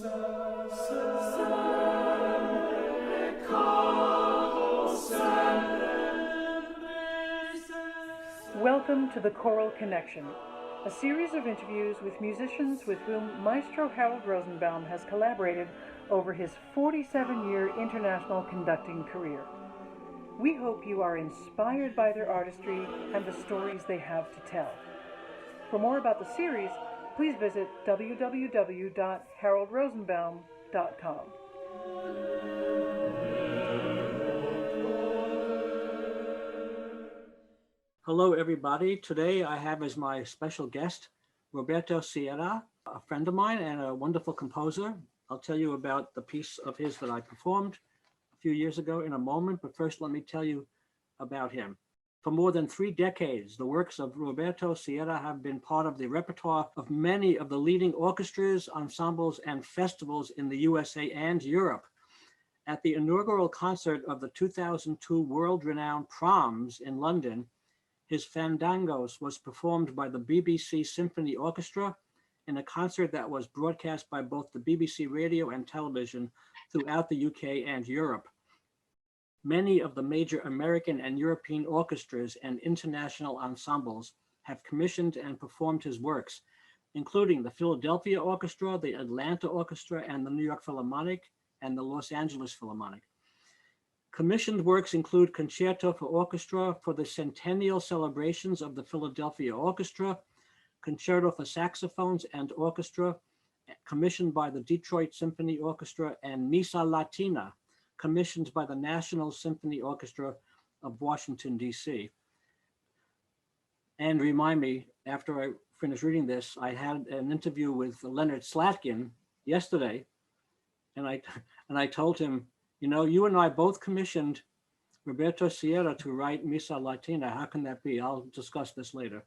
Welcome to the Choral Connection, a series of interviews with musicians with whom Maestro Harold Rosenbaum has collaborated over his 47-year international conducting career. We hope you are inspired by their artistry and the stories they have to tell. For more about the series, please visit www.haroldrosenbaum.com. Hello, everybody. Today I have as my special guest Roberto Sierra, a friend of mine and a wonderful composer. I'll tell you about the piece of his that I performed a few years ago in a moment, but first let me tell you about him. For more than 3 decades, the works of Roberto Sierra have been part of the repertoire of many of the leading orchestras, ensembles, and festivals in the USA and Europe. At the inaugural concert of the 2002 world-renowned Proms in London, his Fandangos was performed by the BBC Symphony Orchestra in a concert that was broadcast by both the BBC radio and television throughout the UK and Europe. Many of the major American and European orchestras and international ensembles have commissioned and performed his works, including the Philadelphia Orchestra, the Atlanta Orchestra, and the New York Philharmonic, and the Los Angeles Philharmonic. Commissioned works include Concerto for Orchestra for the centennial celebrations of the Philadelphia Orchestra, Concerto for Saxophones and Orchestra, commissioned by the Detroit Symphony Orchestra, and Misa Latina, commissioned by the National Symphony Orchestra of Washington, D.C. And remind me, after I finish reading this, I had an interview with Leonard Slatkin yesterday, and I told him, you know, you and I both commissioned Roberto Sierra to write Misa Latina. How can that be? I'll discuss this later.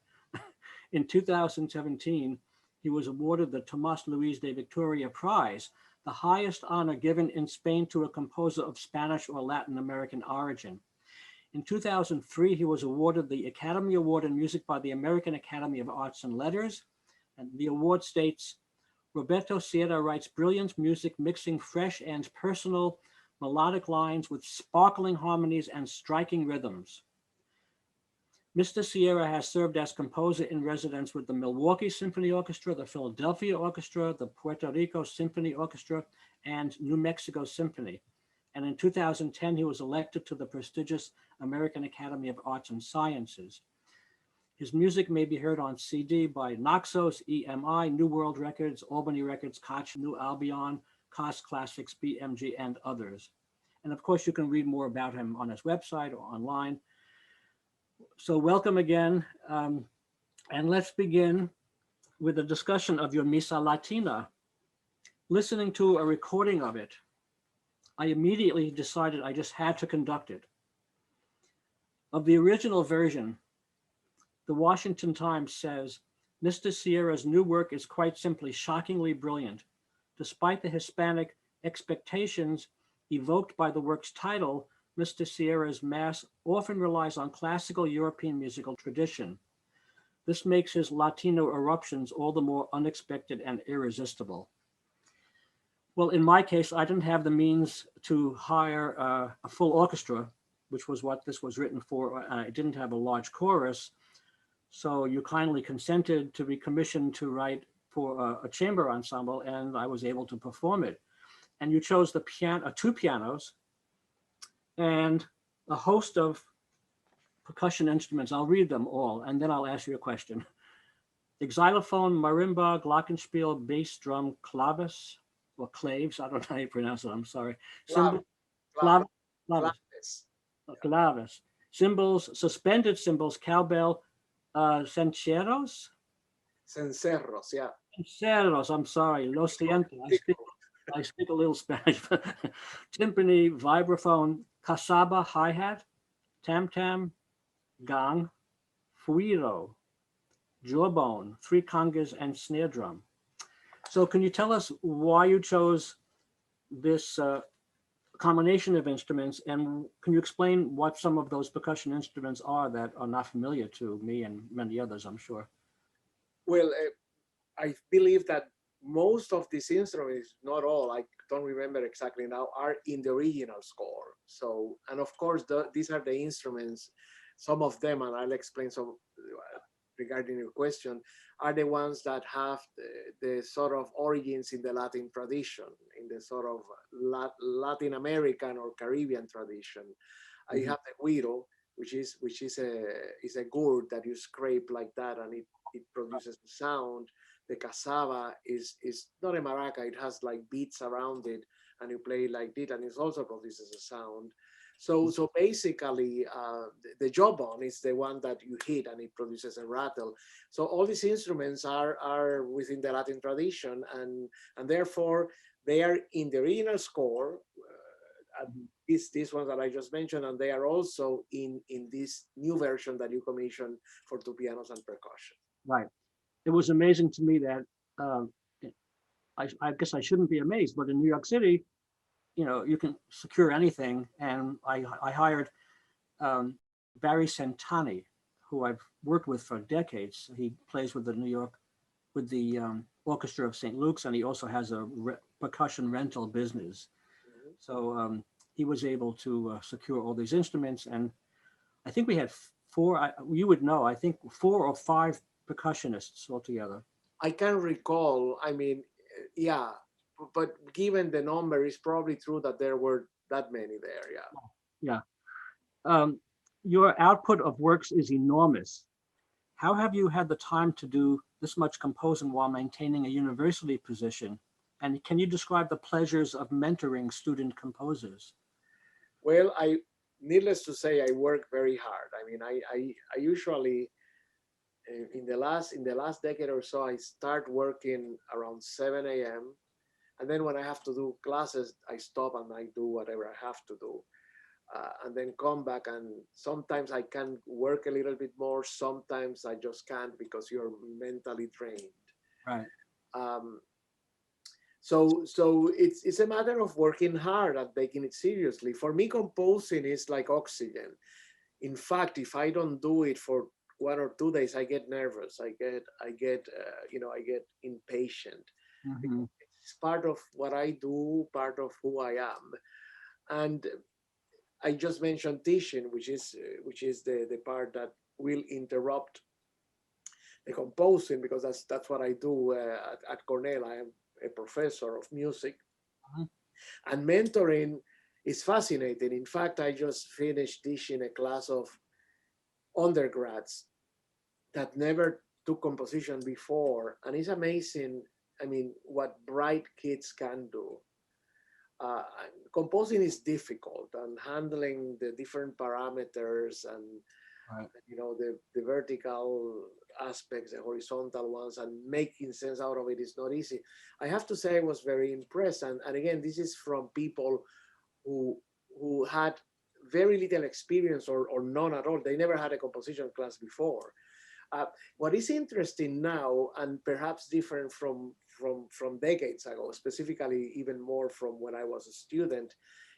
In 2017, he was awarded the Tomás Luis de Victoria Prize, the highest honor given in Spain to a composer of Spanish or Latin American origin. In 2003, he was awarded the Academy Award in Music by the American Academy of Arts and Letters. And the award states, Roberto Sierra writes brilliant music mixing fresh and personal melodic lines with sparkling harmonies and striking rhythms. Mr. Sierra has served as composer in residence with the Milwaukee Symphony Orchestra, the Philadelphia Orchestra, the Puerto Rico Symphony Orchestra, and New Mexico Symphony. And in 2010, he was elected to the prestigious American Academy of Arts and Sciences. His music may be heard on CD by Naxos, EMI, New World Records, Albany Records, Koch, New Albion, Cost Classics, BMG, and others. And of course, you can read more about him on his website or online. So welcome again. And let's begin with a discussion of your Misa Latina. Listening to a recording of it, I immediately decided I just had to conduct it. Of the original version, the Washington Times says, Mr. Sierra's new work is quite simply shockingly brilliant. Despite the Hispanic expectations evoked by the work's title, Mr. Sierra's mass often relies on classical European musical tradition. This makes his Latino eruptions all the more unexpected and irresistible. Well, in my case, I didn't have the means to hire a full orchestra, which was what this was written for. I didn't have a large chorus. So you kindly consented to be commissioned to write for a chamber ensemble, and I was able to perform it. And you chose the piano, 2 pianos, and a host of percussion instruments. I'll read them all, and then I'll ask you a question. Xylophone, marimba, glockenspiel, bass drum, claves, or claves, I don't know how you pronounce it, I'm sorry. Claves. Cymbals, suspended cymbals, cowbell, cencerros? Cencerros, yeah. Cencerros, I'm sorry, lo siento. I speak a little Spanish. Timpani, vibraphone, casaba, hi-hat, tam-tam, gong, fuiro, jawbone, 3 congas, and snare drum. So can you tell us why you chose this combination of instruments, and can you explain what some of those percussion instruments are that are not familiar to me and many others, I'm sure? Well, I believe that most of these instruments, not all, I don't remember exactly now, are in the original score. So, and of course, these are the instruments, some of them, and I'll explain some regarding your question, are the ones that have the sort of origins in the Latin tradition, in the sort of Latin American or Caribbean tradition. You have the guiro, which is a gourd that you scrape like that, and it produces a sound. The cassava is not a maraca; it has like beats around it, and you play like this, and it also produces a sound. So basically, the jawbone is the one that you hit, and it produces a rattle. So all these instruments are within the Latin tradition, and therefore they are in the original score. These ones that I just mentioned, and they are also in this new version that you commissioned for two pianos and percussion. Right. It was amazing to me that um, I guess I shouldn't be amazed, but in New York City, you know, you can secure anything. And I hired Barry Santani, who I've worked with for decades. He plays with the Orchestra of St. Luke's, and he also has a percussion rental business. So he was able to secure all these instruments, and I think we had four. You would know. I think 4 or 5 percussionists altogether. I can recall. I mean, yeah, but given the number, it's probably true that there were that many there. Yeah. Yeah. Your output of works is enormous. How have you had the time to do this much composing while maintaining a university position? And can you describe the pleasures of mentoring student composers? Well, needless to say, I work very hard. I mean, I usually in the last decade or so, I start working around 7 a.m. And then when I have to do classes, I stop and I do whatever I have to do. And then come back, and sometimes I can work a little bit more. Sometimes I just can't because you're mentally drained. Right. So it's a matter of working hard at taking it seriously. For me, composing is like oxygen. In fact, if I don't do it for 1 or 2 days, I get nervous. I get impatient. Mm-hmm. It's part of what I do, part of who I am. And I just mentioned teaching, which is the part that will interrupt the composing, because that's what I do at Cornell. I am a professor of music, and mentoring is fascinating. In fact, I just finished teaching a class of undergrads that never took composition before, and it's amazing. I mean, what bright kids can do. Uh, Composing is difficult, and handling the different parameters and Right. the vertical aspects, the horizontal ones, and making sense out of it is not easy. I have to say I was very impressed, and again, this is from people who had very little experience or none at all. They never had a composition class before. What is interesting now, and perhaps different from decades ago, specifically even more from when I was a student,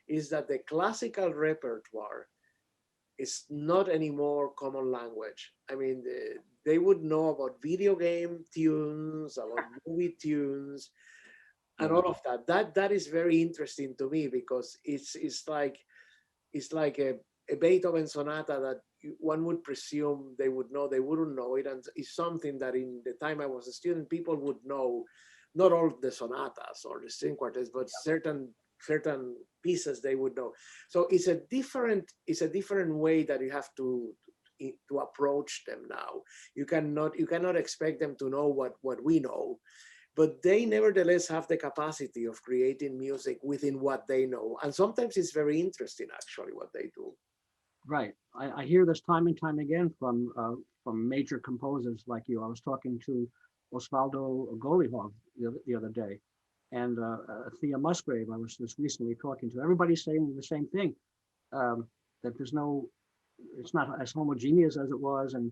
is that the classical repertoire is not anymore common language. I mean, they would know about video game tunes, about movie tunes, and all of that. That is very interesting to me, because it's like a Beethoven sonata that one would presume they would know. They wouldn't know it, and it's something that in the time I was a student, people would know. Not all the sonatas or the string quartets, but certain pieces they would know. So it's a different way that you have to approach them now. You cannot expect them to know what we know, but they nevertheless have the capacity of creating music within what they know. And sometimes it's very interesting, actually, what they do. Right. I hear this time and time again from major composers like you. I was talking to Osvaldo Golihov the other day, and Thea Musgrave. I was just recently talking to. Everybody's saying the same thing, that it's not as homogeneous as it was, and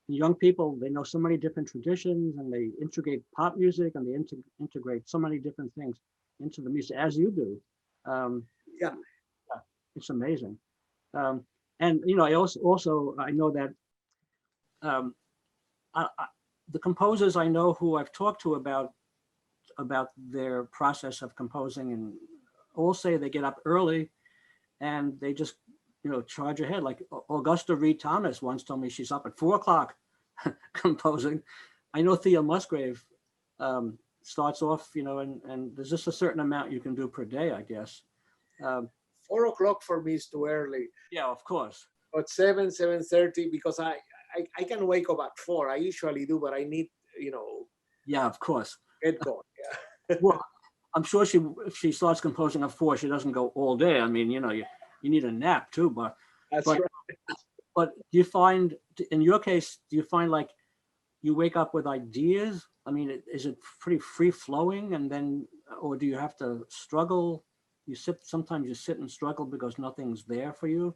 young people, they know so many different traditions, and they integrate pop music, and they integrate so many different things into the music, as you do. Yeah. It's amazing. And I also I know that um, the composers I know who I've talked to about about their process of composing, and all say they get up early and they just, charge ahead. Like Augusta Reed Thomas once told me she's up at 4 o'clock composing. I know Thea Musgrave starts off, and there's just a certain amount you can do per day, I guess. 4 o'clock for me is too early. Yeah, of course. But 7:30, because I can wake up at 4. I usually do, but I need, Yeah, of course. get going. Yeah. Well, I'm sure if she starts composing at 4, she doesn't go all day. I mean, you need a nap too, but That's but right. but do you find, in your case, do you find like you wake up with ideas? I mean, is it pretty free flowing, and then, or do you have to struggle? Sometimes you sit and struggle because nothing's there for you,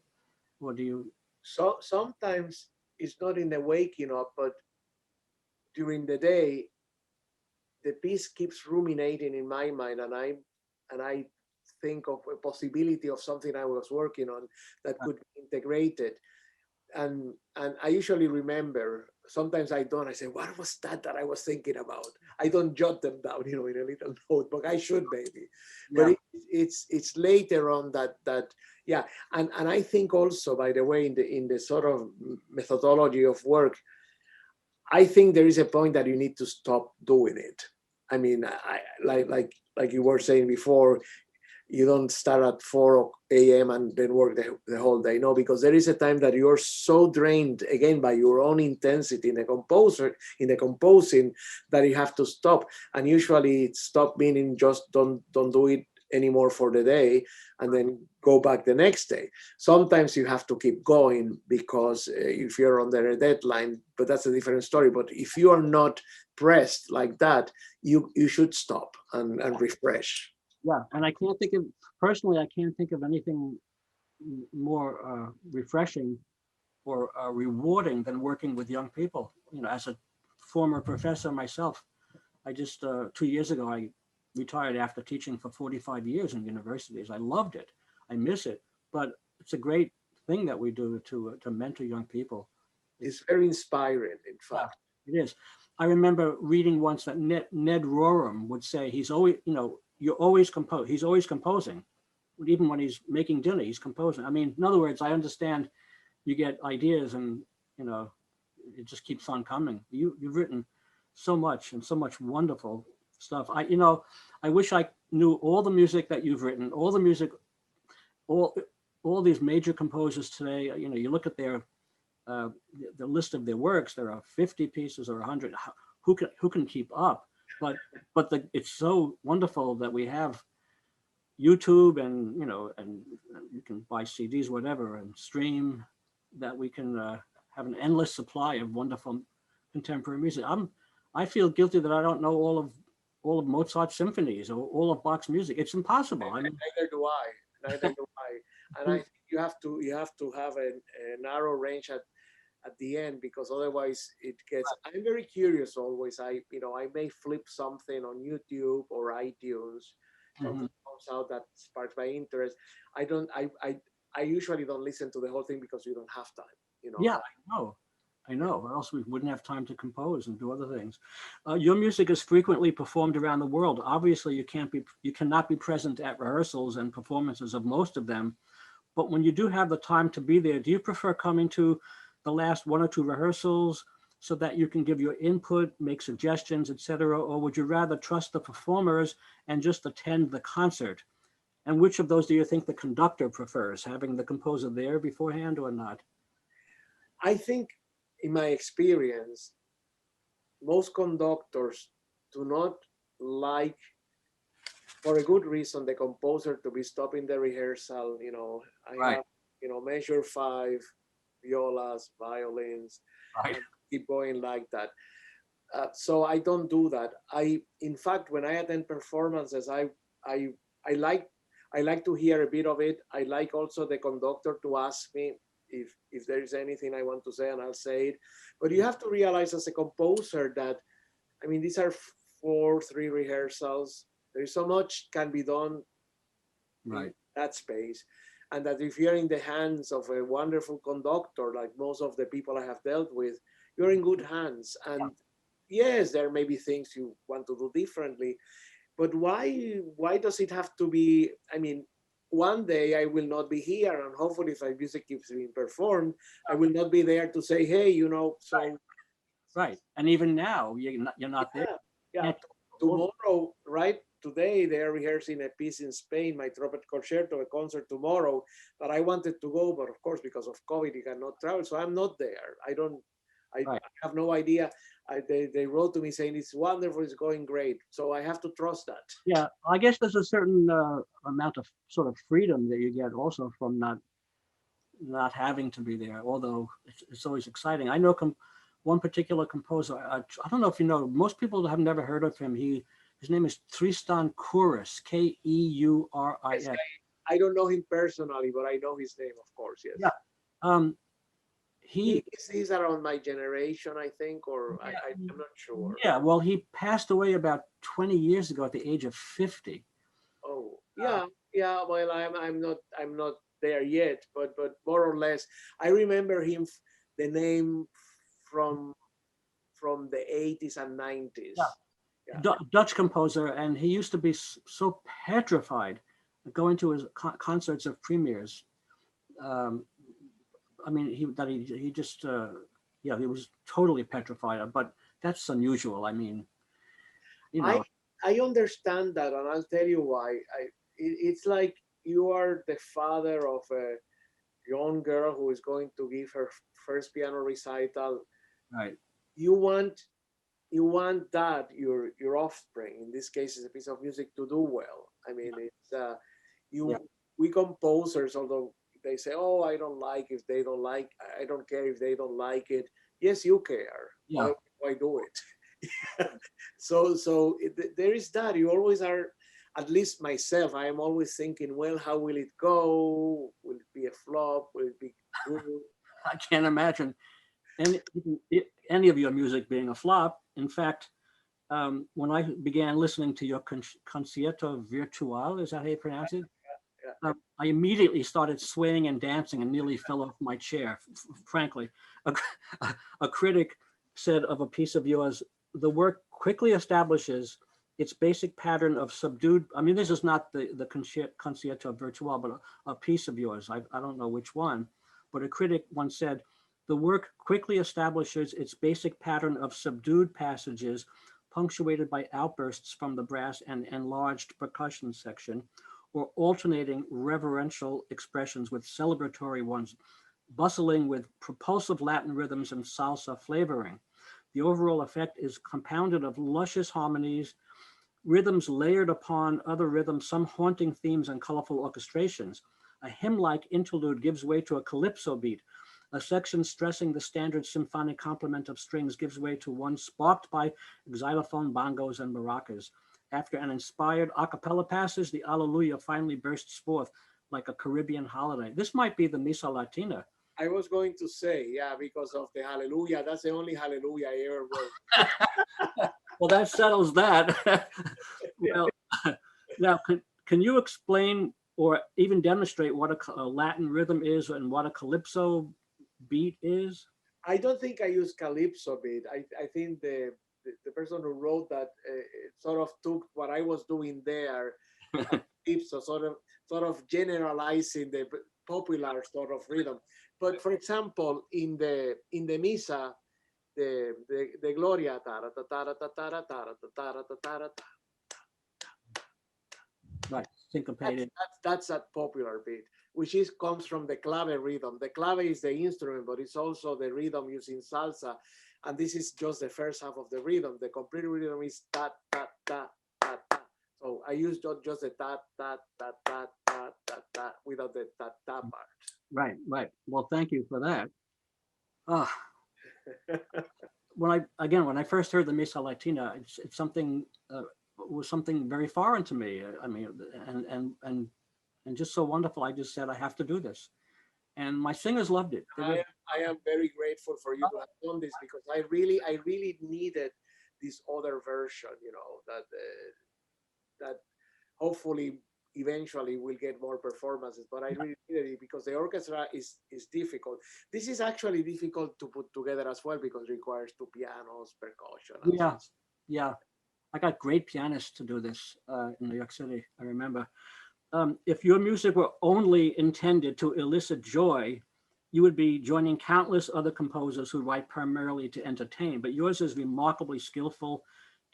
or do you? So sometimes it's not in the waking up, but during the day, the piece keeps ruminating in my mind, and I think of a possibility of something I was working on that could be integrated. And I usually remember. Sometimes I don't. I say, what was that I was thinking about? I don't jot them down, in a little notebook. I should maybe, Yeah. but it's later on that yeah. And I think also, by the way, in the sort of methodology of work, I think there is a point that you need to stop doing it. I mean, I like you were saying before, you don't start at 4 a.m. and then work the whole day. No, because there is a time that you're so drained again by your own intensity in the composing, that you have to stop. And usually stop meaning just don't do it anymore for the day, and then go back the next day. Sometimes you have to keep going because if you're under a deadline, but that's a different story. But if you are not pressed like that, you should stop and refresh. Yeah, and I can't think of anything more refreshing or rewarding than working with young people. As a former professor myself, I just 2 years ago I retired after teaching for 45 years in universities. I loved it. I miss it, but it's a great thing that we do to mentor young people. It's very inspiring, in fact. It is. I remember reading once that Ned Rorem would say he's always, he's always composing. Even when he's making dinner, he's composing. I mean, in other words, I understand you get ideas and, it just keeps on coming. You've written so much and so much wonderful stuff. I wish I knew all the music that you've written, all the music, all these major composers today. You look at their the list of their works. There are 50 pieces or 100. Who can keep up? But it's so wonderful that we have YouTube, and and you can buy CDs, whatever, and stream, that we can have an endless supply of wonderful contemporary music. I feel guilty that I don't know all of Mozart's symphonies or all of Bach's music. It's impossible. I mean, Neither do I. Neither do I. And I think you have to have a narrow range at the end, because otherwise it gets. I'm very curious always. I may flip something on YouTube or iTunes. Something comes out that sparks my interest. I usually don't listen to the whole thing because you don't have time. Yeah, I know, or else we wouldn't have time to compose and do other things. Your music is frequently performed around the world. Obviously, you cannot be present at rehearsals and performances of most of them. But when you do have the time to be there, do you prefer coming to the last 1 or 2 rehearsals so that you can give your input, make suggestions, etc., or would you rather trust the performers and just attend the concert? And which of those do you think the conductor prefers, having the composer there beforehand or not? I think, in my experience, most conductors do not like, for a good reason, the composer to be stopping the rehearsal. I have, measure 5, violas, violins, Right. and keep going like that. So I don't do that. In fact, when I attend performances, I like to hear a bit of it. I like also the conductor to ask me if there is anything I want to say, and I'll say it. But you have to realize, as a composer, that, I mean, these are 3 rehearsals. There's so much can be done in that space. And that if you're in the hands of a wonderful conductor, like most of the people I have dealt with, you're in good hands. And yes, there may be things you want to do differently. but why does it have to be? I mean, one day I will not be here, and hopefully, if my music keeps being performed, I will not be there to say, hey, so Right. And even now, you're not there. yeah, yeah. Can't- Tomorrow, right? Today they're rehearsing a piece in Spain, my trumpet concerto, a concert tomorrow that I wanted to go, but of course because of COVID, you cannot travel, so I'm not there. I Right. have no idea. They wrote to me saying it's wonderful, it's going great, so I have to trust that. Yeah, I guess there's a certain amount of sort of freedom that you get also from not having to be there. Although it's always exciting. I know one particular composer. I don't know if you know. Most people have never heard of him. His name is Tristan Kouris, Keuris. Yes, I don't know him personally, but I know his name, of course. Yes. Yeah. Um, he He's around my generation, I think, or I'm not sure. Yeah, well, he passed away about 20 years ago at the age of 50. Oh, yeah, yeah. Well, I'm not there yet, but more or less, I remember him, the name from from the 80s and 90s. Yeah. Yeah. Dutch composer, and he used to be so petrified going to his concerts of premieres. Um, I mean, he just yeah, he was totally petrified. But that's unusual. I mean, you I know, I understand that, and I'll tell you why. It's like you are the father of a young girl who is going to give her first piano recital. right? You want you want that your offspring, in this case is a piece of music, to do well. I mean, it's Yeah, you we composers, although they say, oh, I don't like, if they don't like, I don't care if they don't like it. Yes, you care. yeah, Why do it? There is that. You always are, at least myself, I am always thinking, well, how will it go? Will it be a flop? Will it be good? I can't imagine any any of your music being a flop. In fact, when I began listening to your Concierto Virtual, is that how you pronounce it? Yeah. I immediately started swaying and dancing and nearly fell off my chair. Frankly, a, a critic said of a piece of yours, the work quickly establishes its basic pattern of subdued. I mean, this is not the Concierto Virtual, but a piece of yours. I don't know which one, but a critic once said, the work quickly establishes its basic pattern of subdued passages punctuated by outbursts from the brass and enlarged percussion section, or alternating reverential expressions with celebratory ones, bustling with propulsive Latin rhythms and salsa flavoring. The overall effect is compounded of luscious harmonies, rhythms layered upon other rhythms, some haunting themes and colorful orchestrations. A hymn-like interlude gives way to a calypso beat. A section stressing the standard symphonic complement of strings gives way to one sparked by xylophone, bongos, and maracas. After an inspired a cappella passage, the Alleluia finally bursts forth like a Caribbean holiday. This might be the Misa Latina. I was going to say, yeah, because of the Hallelujah. That's the only Hallelujah I ever wrote. Well, that settles that. Yeah. Well, now, can you explain or even demonstrate what a Latin rhythm is and what a calypso beat is? I don't think I use calypso beat. I think the person who wrote that sort of took what I was doing there, calypso, sort of generalizing the popular sort of rhythm. But for example, in the Misa, the Gloria, Right, that's syncopated. that's that popular beat, which is comes from the clave rhythm. The clave is the instrument, but it's also the rhythm used in salsa, and this is just the first half of the rhythm. The complete rhythm is ta ta ta ta ta. So I use just the ta ta ta ta ta ta ta without the ta ta part. Right, right. Well, thank you for that. Ah, when I first heard the Misa Latina, it's something was something very foreign to me. I mean, and just so wonderful. I just said I have to do this, and my singers loved it. They were I am very grateful for you to have done this, because I really needed this other version. That hopefully eventually we'll get more performances, but I really needed it because the orchestra is difficult. This is actually difficult to put together as well, because it requires two pianos, percussion, and so yeah, yeah. I got great pianists to do this in New York City, I remember. If your music were only intended to elicit joy, you would be joining countless other composers who write primarily to entertain, but yours is remarkably skillful,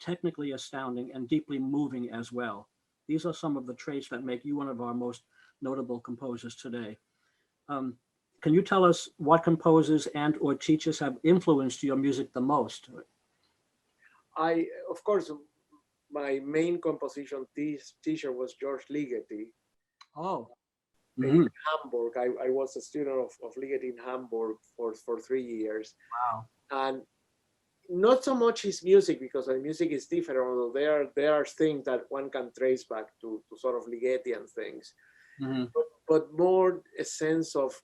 technically astounding, and deeply moving as well. These are some of the traits that make you one of our most notable composers today. Um, can you tell us what composers and or teachers have influenced your music the most? Of course, my main composition teacher was George Ligeti Oh, in Hamburg. I was a student of Ligeti in Hamburg for 3 years. wow. And not so much his music, because my music is different, although there are things that one can trace back to sort of Ligetian things, but more a sense of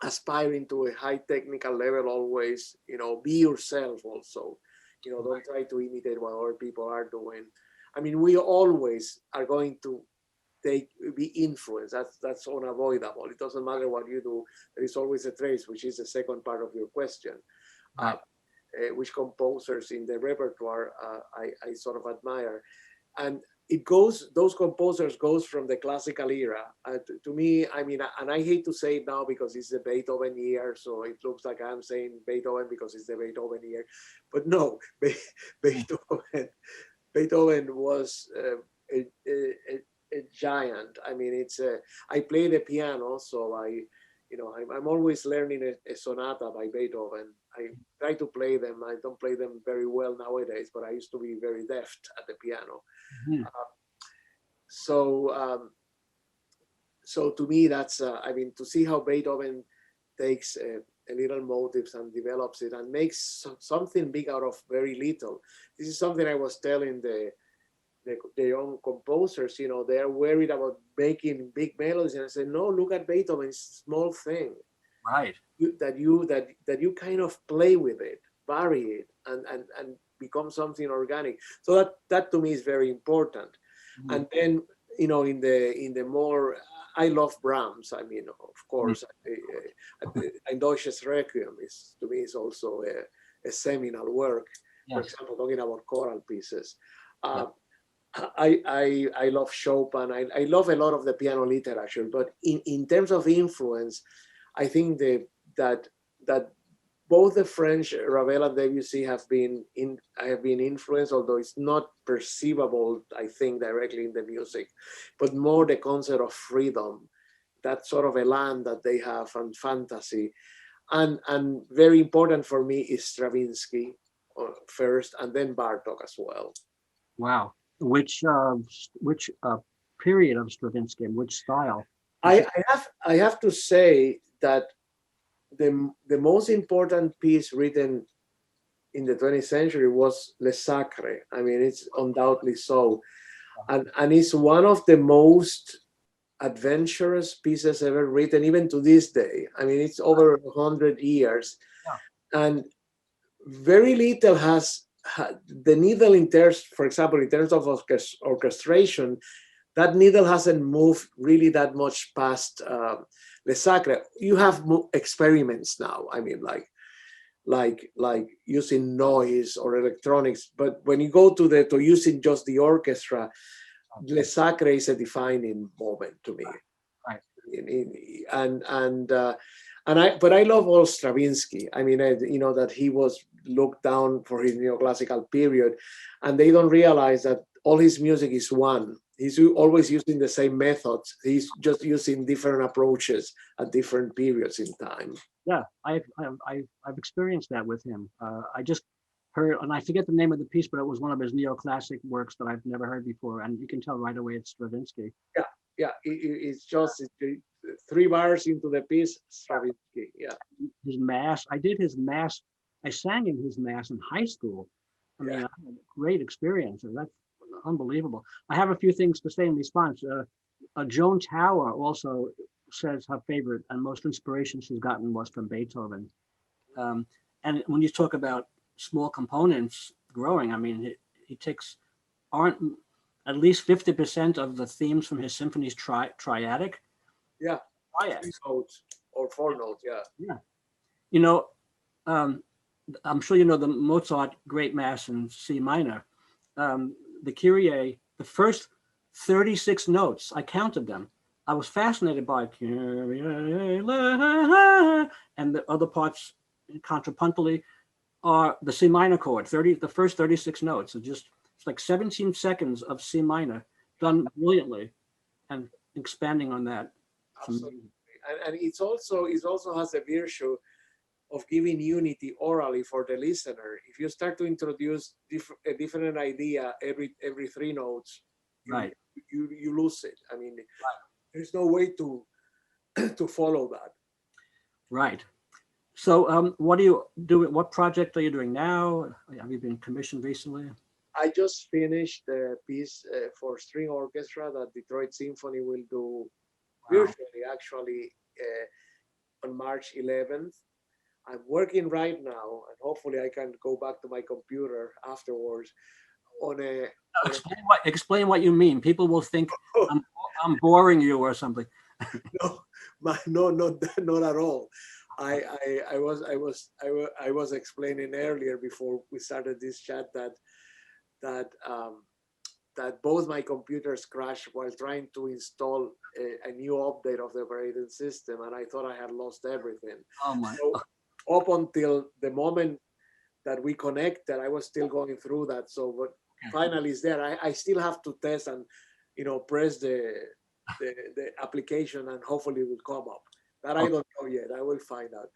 aspiring to a high technical level always, be yourself also, don't try to imitate what other people are doing. I mean, we always are going to be influenced. That's unavoidable. It doesn't matter what you do. There is always a trace, which is the second part of your question. Right. Which composers in the repertoire I sort of admire, and those composers goes from the classical era to me. I mean, and I hate to say it now because it's the Beethoven year, so it looks like I'm saying Beethoven because it's the Beethoven year, but no, Beethoven was a giant. I mean, I play the piano, so I'm always learning a sonata by Beethoven. I try to play them. I don't play them very well nowadays, but I used to be very deft at the piano. So to me, that's I mean, to see how Beethoven takes a little motives and develops it and makes something big out of very little. This is something I was telling the young composers. They're worried about making big melodies, and I said, no, look at Beethoven's small thing. Right. That you kind of play with it, vary it, and become something organic. So that to me is very important. And then in the more, I love Brahms. I mean, of course, Ein Deutsches Requiem to me is also a seminal work. Yes. For example, talking about choral pieces. I love Chopin. I love a lot of the piano literature, but in terms of influence, I think that both the French Ravel and Debussy have been influenced, although it's not perceivable, I think, directly in the music, but more the concept of freedom, that sort of elan that they have, and fantasy. And very important for me is Stravinsky first, and then Bartok as well. Wow. Which period of Stravinsky and which style? I have to say that the most important piece written in the 20th century was Le Sacre. I mean, it's undoubtedly so. And it's one of the most adventurous pieces ever written, even to this day. I mean, it's over 100 years. Yeah. And very little has the needle in terms, for example, in terms of orchestration, that needle hasn't moved really that much past Le Sacre. You have experiments now. I mean, like using noise or electronics. But when you go to using just the orchestra, Le Sacre is a defining moment to me. Right. But I love all Stravinsky. I mean, that he was looked down for his neoclassical period, and they don't realize that all his music is one. He's always using the same methods. He's just using different approaches at different periods in time. Yeah, I've experienced that with him. I just heard, and I forget the name of the piece, but it was one of his neoclassic works that I've never heard before, and you can tell right away it's Stravinsky. Yeah, it's just 3 bars into the piece, Stravinsky. Yeah. His mass. I did his mass. I sang in his mass in high school. I mean, I had a great experience, and that's unbelievable. I have a few things to say in response. Joan Tower also says her favorite and most inspiration she's gotten was from Beethoven. And when you talk about small components growing, I mean, he takes, aren't at least 50% of the themes from his symphonies triadic? Yeah, triad. 3 notes or 4 notes, yeah. Yeah. I'm sure you know the Mozart Great Mass in C minor. the Kyrie, the first 36 notes, I counted them. I was fascinated by Kyrie, and the other parts contrapuntally are the C minor chord, the first 36 notes are just, it's like 17 seconds of C minor done brilliantly and expanding on that. Absolutely. And it also has a virtue of giving unity orally for the listener. If you start to introduce a different idea every three notes, Right. You lose it. I mean, there's no way to to follow that. Right. So what are you doing? What project are you doing now? Have you been commissioned recently? I just finished the piece for string orchestra that Detroit Symphony will do virtually, actually, on March 11th. I'm working right now, and hopefully I can go back to my computer afterwards on a. Explain what you mean. People will think I'm boring you or something. No, no, not at all. I was explaining earlier before we started this chat that that both my computers crashed while trying to install a new update of the operating system, and I thought I had lost everything. Oh my! So up until the moment that we connected, I was still going through that. So, but finally, it's there. I still have to test and press the application, and hopefully it will come up. That I don't know yet. I will find out.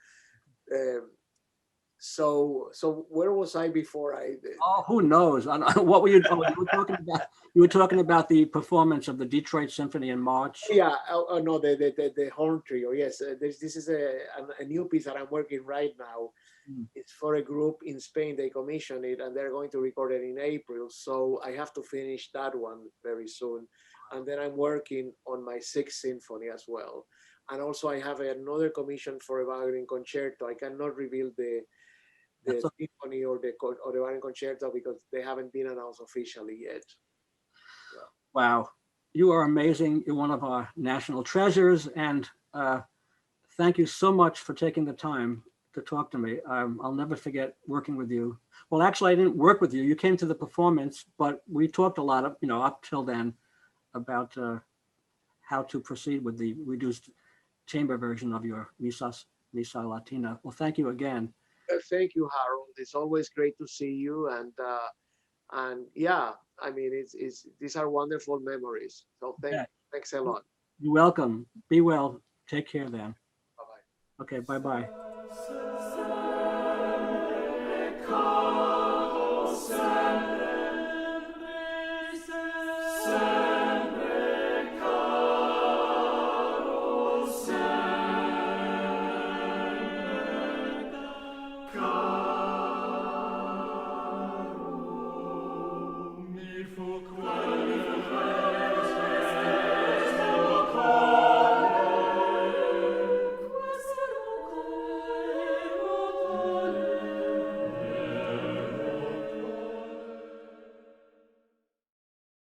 So where was I before I? Oh, who knows? What were you? Oh, you were talking about. You were talking about the performance of the Detroit Symphony in March. Yeah. Oh no, the horn trio. Yes, this is a new piece that I'm working right now. It's for a group in Spain. They commissioned it, and they're going to record it in April. So I have to finish that one very soon, and then I'm working on my sixth symphony as well. And also I have another commission for a violin concerto. I cannot reveal the symphony or the violin concerto because they haven't been announced officially yet. Yeah. Wow, you are amazing. You're one of our national treasures, and thank you so much for taking the time to talk to me. I'll never forget working with you. Well, actually, I didn't work with you. You came to the performance, but we talked a lot of, up till then about how to proceed with the reduced chamber version of your Misa Latina. Well, thank you again. Thank you, Harold. It's always great to see you, and yeah, I mean, it's these are wonderful memories. So thanks a lot. You're welcome. Be well. Take care then. Bye-bye. Okay, bye-bye. Quali